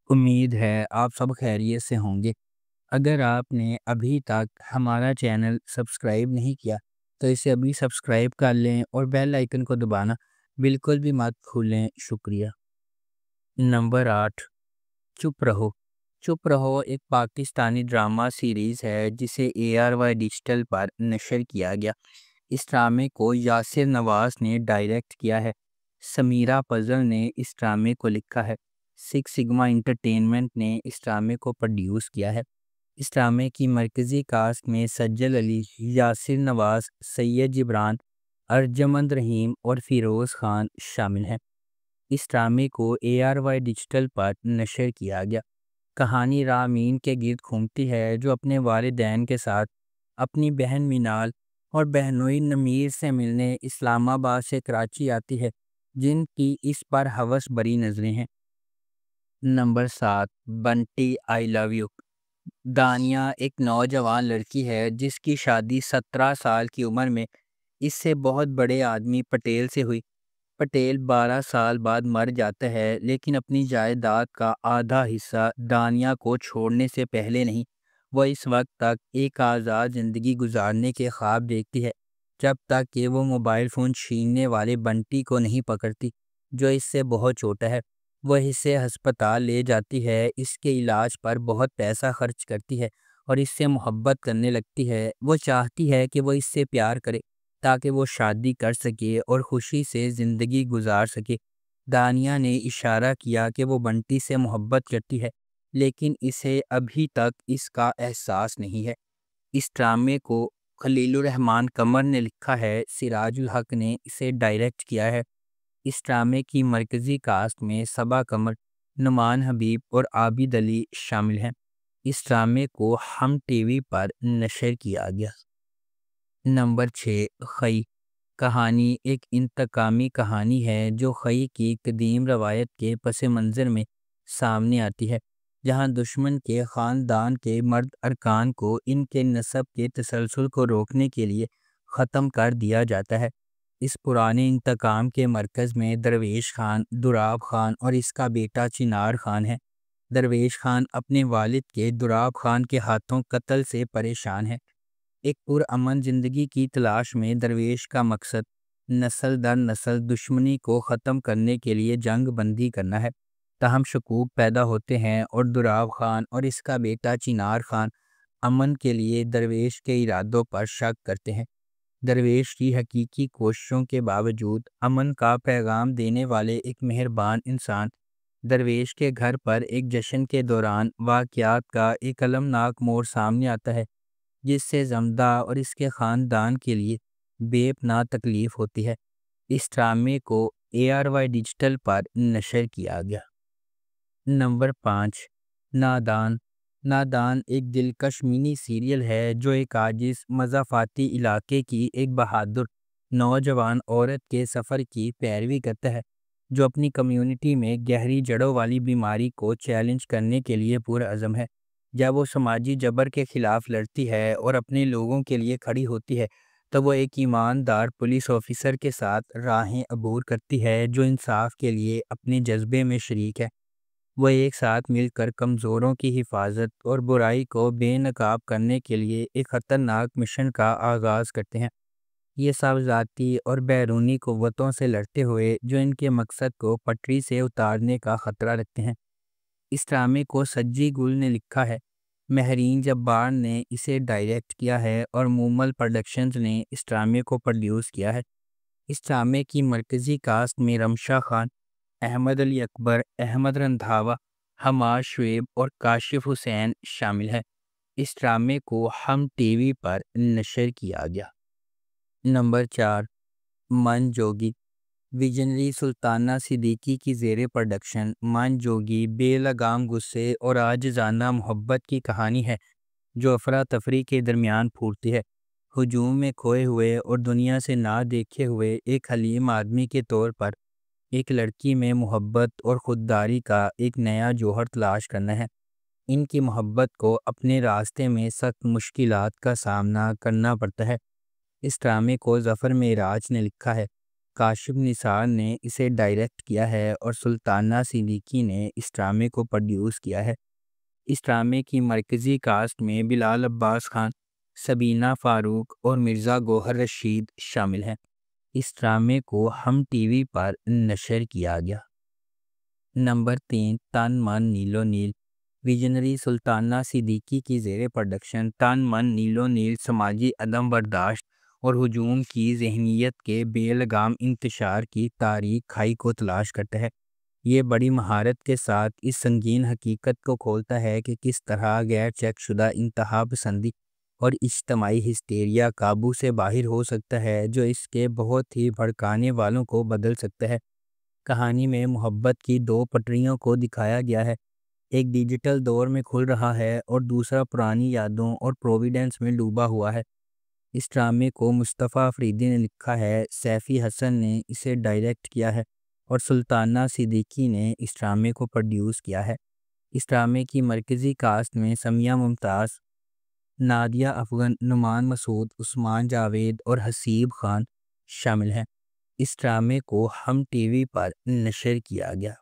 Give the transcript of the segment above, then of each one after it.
امید ہے آپ سب خیریت سے ہوں گے۔ اگر آپ نے ابھی تک ہمارا چینل سبسکرائب نہیں کیا تو اسے ابھی سبسکرائب کر لیں اور بیل آئیکن کو دبانا بالکل بھی مت بھولیں۔ شکریہ۔ نمبر 8، چپ رہو۔ چپ رہو ایک پاکستانی ڈرامہ سیریز ہے جسے ARY ڈیجیٹل پر نشر کیا گیا۔ اس ڈرامے کو یاسر نواز نے ڈائریکٹ کیا ہے۔ سمیرہ پزل نے اس ڈرامے کو لکھا ہے۔ سکس سگما انٹرٹینمنٹ نے اس ڈرامے کو پروڈیوس کیا ہے۔ اس ڈرامے کی مرکزی کاسٹ میں سجل علی، یاسر نواز، سید جبران، ارجمند رحیم اور فیروز خان شامل ہیں۔ اس ڈرامے کو ARY ڈیجیٹل پر نشر کیا گیا۔ کہانی رامین کے گرد گھومتی ہے جو اپنے والدین کے ساتھ اپنی بہن مینال اور بہنوئی نمیر سے ملنے اسلام آباد سے کراچی آتی ہے، جن کی اس پر ہوس بری نظریں ہیں۔ Number 7، Bunty I love you. Dania ایک نوجوان لڑکی ہے جس کی شادی 17 سال کی عمر میں اس سے بہت بڑے آدمی پٹیل سے ہوئی۔ پٹیل 12 سال بعد مر جاتا ہے، لیکن اپنی جائیداد کا آدھا حصہ دانیہ کو چھوڑنے سے پہلے نہیں، وہ اس وقت تک ایک آزاد زندگی گزارنے کے خواب دیکھتی ہے جب تک کہ وہ موبائل فون چھیننے والے بنٹی کو نہیں پکڑتی جو اس سے بہت چھوٹا ہے۔ وہ اسے ہسپتال لے جاتی ہے، اس کے علاج پر بہت پیسہ خرچ کرتی ہے اور اس سے محبت کرنے لگتی ہے۔ وہ چاہتی ہے کہ وہ اس سے پیار کرے تاکہ وہ شادی کر سکے اور خوشی سے زندگی گزار سکے۔ دانیہ نے اشارہ کیا کہ وہ بنٹی سے محبت کرتی ہے، لیکن اسے ابھی تک اس کا احساس نہیں ہے۔ اس ڈرامے کو خلیل الرحمن قمر نے لکھا ہے، سراج الحق نے اسے ڈائریکٹ کیا ہے۔ اس ڈرامے کی مرکزی کاسٹ میں صبا قمر، نعمان حبیب اور عابد علی شامل ہیں۔ اس ڈرامے کو ہم ٹی وی پر نشر کیا گیا۔ نمبر 6، خئی۔ کہانی ایک انتقامی کہانی ہے جو خئی کی قدیم روایت کے پس منظر میں سامنے آتی ہے، جہاں دشمن کے خاندان کے مرد ارکان کو ان کے نسب کے تسلسل کو روکنے کے لیے ختم کر دیا جاتا ہے۔ اس پرانے انتقام کے مرکز میں درویش خان، دراب خان اور اس کا بیٹا چنار خان ہے۔ درویش خان اپنے والد کے دراب خان کے ہاتھوں قتل سے پریشان ہے۔ ایک پرامن زندگی کی تلاش میں درویش کا مقصد نسل در نسل دشمنی کو ختم کرنے کے لیے جنگ بندی کرنا ہے۔ تاہم شکوک پیدا ہوتے ہیں اور دراب خان اور اس کا بیٹا چنار خان امن کے لیے درویش کے ارادوں پر شک کرتے ہیں۔ درویش کی حقیقی کوششوں کے باوجود امن کا پیغام دینے والے ایک مہربان انسان درویش کے گھر پر ایک جشن کے دوران واقعات کا ایک المناک موڑ سامنے آتا ہے، جس سے زمدہ اور اس کے خاندان کے لیے بے پناہ تکلیف ہوتی ہے۔ اس ڈرامے کو ARY ڈیجیٹل پر نشر کیا گیا۔ نمبر 5، نادان۔ نادان ایک دلکش منی سیریل ہے جو ایک عاجز مضافاتی علاقے کی ایک بہادر نوجوان عورت کے سفر کی پیروی کرتا ہے، جو اپنی کمیونٹی میں گہری جڑوں والی بیماری کو چیلنج کرنے کے لیے پرعزم ہے۔ جب وہ سماجی جبر کے خلاف لڑتی ہے اور اپنے لوگوں کے لیے کھڑی ہوتی ہے تو وہ ایک ایماندار پولیس آفیسر کے ساتھ راہیں عبور کرتی ہے جو انصاف کے لیے اپنے جذبے میں شریک ہے۔ وہ ایک ساتھ مل کر کمزوروں کی حفاظت اور برائی کو بے نقاب کرنے کے لیے ایک خطرناک مشن کا آغاز کرتے ہیں۔ یہ سب ذاتی اور بیرونی قوتوں سے لڑتے ہوئے جو ان کے مقصد کو پٹری سے اتارنے کا خطرہ رکھتے ہیں۔ اس ڈرامے کو سجی گل نے لکھا ہے، مہرین جبار نے اسے ڈائریکٹ کیا ہے اور مومل پروڈکشنز نے اس ڈرامے کو پروڈیوس کیا ہے۔ اس ڈرامے کی مرکزی کاسٹ میں رمشا خان، احمد علی اکبر، احمد رندھاوا، حماد شعیب اور کاشف حسین شامل ہیں۔ اس ڈرامے کو ہم ٹی وی پر نشر کیا گیا۔ نمبر 4، من جوگی۔ ویژنری سلطانہ صدیقی کی زیر پروڈکشن من جوگی بے لگام غصے اور عاجزانہ محبت کی کہانی ہے جو افراتفری کے درمیان پھوٹتی ہے۔ ہجوم میں کھوئے ہوئے اور دنیا سے نہ دیکھے ہوئے ایک حلیم آدمی کے طور پر ایک لڑکی میں محبت اور خودداری کا ایک نیا جوہر تلاش کرنا ہے۔ ان کی محبت کو اپنے راستے میں سخت مشکلات کا سامنا کرنا پڑتا ہے۔ اس ڈرامے کو ظفر معراج نے لکھا ہے۔ کاشف نثار نے اسے ڈائریکٹ کیا ہے اور سلطانہ صدیقی نے اس ڈرامے کو پروڈیوس کیا ہے۔ اس ڈرامے کی مرکزی کاسٹ میں بلال عباس خان، سبینہ فاروق اور مرزا گوہر رشید شامل ہیں۔ اس ڈرامے کو ہم ٹی وی پر نشر کیا گیا۔ نمبر 3، تن من نیلو نیل۔ ویژنری سلطانہ صدیقی کی زیر پروڈکشن تن من نیلو نیل سماجی عدم برداشت اور ہجوم کی ذہنیت کے بے لگام انتشار کی تاریک کھائی کو تلاش کرتا ہے۔ یہ بڑی مہارت کے ساتھ اس سنگین حقیقت کو کھولتا ہے کہ کس طرح غیر چیک شدہ انتہا پسندی اور اجتماعی ہسٹیریا قابو سے باہر ہو سکتا ہے، جو اس کے بہت ہی بھڑکانے والوں کو بدل سکتا ہے۔ کہانی میں محبت کی دو پٹریوں کو دکھایا گیا ہے، ایک ڈیجیٹل دور میں کھل رہا ہے اور دوسرا پرانی یادوں اور پروویڈنس میں ڈوبا ہوا ہے۔ اس ڈرامے کو مصطفیٰ افریدی نے لکھا ہے، سیفی حسن نے اسے ڈائریکٹ کیا ہے اور سلطانہ صدیقی نے اس ڈرامے کو پروڈیوس کیا ہے۔ اس ڈرامے کی مرکزی کاسٹ میں سمیہ ممتاز، نادیہ افغن، نعمان مسعود، عثمان جاوید اور حسیب خان شامل ہیں۔ اس ڈرامے کو ہم ٹی وی پر نشر کیا گیا۔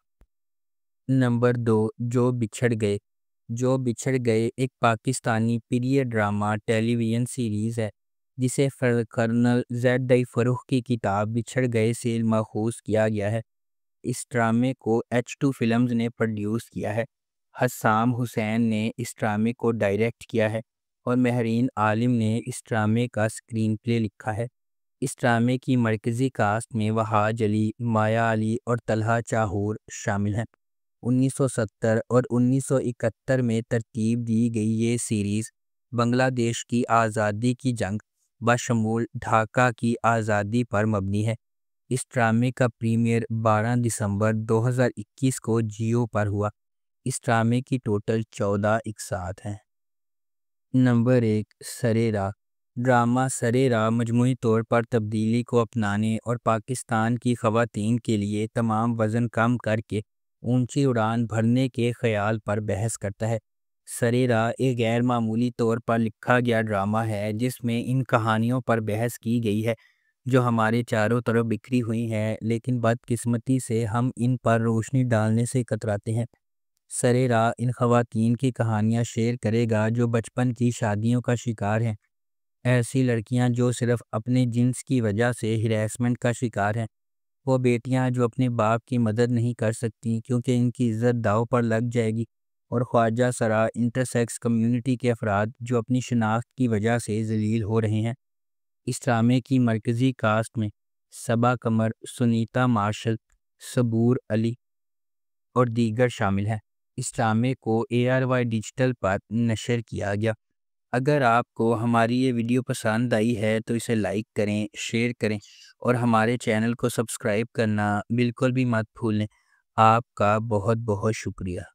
نمبر 2، جو بچھڑ گئے۔ جو بچھڑ گئے ایک پاکستانی پیریڈ ڈرامہ ٹیلی ویژن سیریز ہے جسے کرنل زید فروخ کی کتاب بچھڑ گئے سے ماخوذ کیا گیا ہے۔ اس ڈرامے کو H2 فلمز نے پروڈیوس کیا ہے۔ حسام حسین نے اس ڈرامے کو ڈائریکٹ کیا ہے اور مہرین عالم نے اس ڈرامے کا اسکرین پلے لکھا ہے۔ اس ڈرامے کی مرکزی کاسٹ میں وہاج علی، مایا علی اور طلحہ چاہور شامل ہیں۔ 1970 اور 1971 میں ترتیب دی گئی یہ سیریز بنگلہ دیش کی آزادی کی جنگ بشمول ڈھاکہ کی آزادی پر مبنی ہے۔ اس ڈرامے کا پریمیئر 12 دسمبر 2021 کو جیو پر ہوا۔ اس ڈرامے کی ٹوٹل 14 اقساط ہیں۔ نمبر 1، سرِ راہ۔ ڈرامہ سرِ راہ مجموعی طور پر تبدیلی کو اپنانے اور پاکستان کی خواتین کے لیے تمام وزن کم کر کے اونچی اڑان بھرنے کے خیال پر بحث کرتا ہے۔ سرِ راہ ایک غیر معمولی طور پر لکھا گیا ڈرامہ ہے جس میں ان کہانیوں پر بحث کی گئی ہے جو ہمارے چاروں طرف بکھری ہوئی ہیں، لیکن بدقسمتی سے ہم ان پر روشنی ڈالنے سے کتراتے ہیں۔ سرِ راہ ان خواتین کی کہانیاں شیئر کرے گا جو بچپن کی شادیوں کا شکار ہیں، ایسی لڑکیاں جو صرف اپنے جنس کی وجہ سے ہراسمنٹ کا شکار ہیں، وہ بیٹیاں جو اپنے باپ کی مدد نہیں کر سکتی کیونکہ ان کی عزت داؤ پر لگ جائے گی، اور خواجہ سرا انٹرسیکس کمیونٹی کے افراد جو اپنی شناخت کی وجہ سے ذلیل ہو رہے ہیں۔ اس ڈرامے کی مرکزی کاسٹ میں صبا قمر، سنیتا مارشل، صبور علی اور دیگر شامل ہیں۔ اس ڈرامے کو ARY ڈیجیٹل پر نشر کیا گیا۔ اگر آپ کو ہماری یہ ویڈیو پسند آئی ہے تو اسے لائک کریں، شیئر کریں اور ہمارے چینل کو سبسکرائب کرنا بالکل بھی مت بھولیں۔ آپ کا بہت بہت شکریہ۔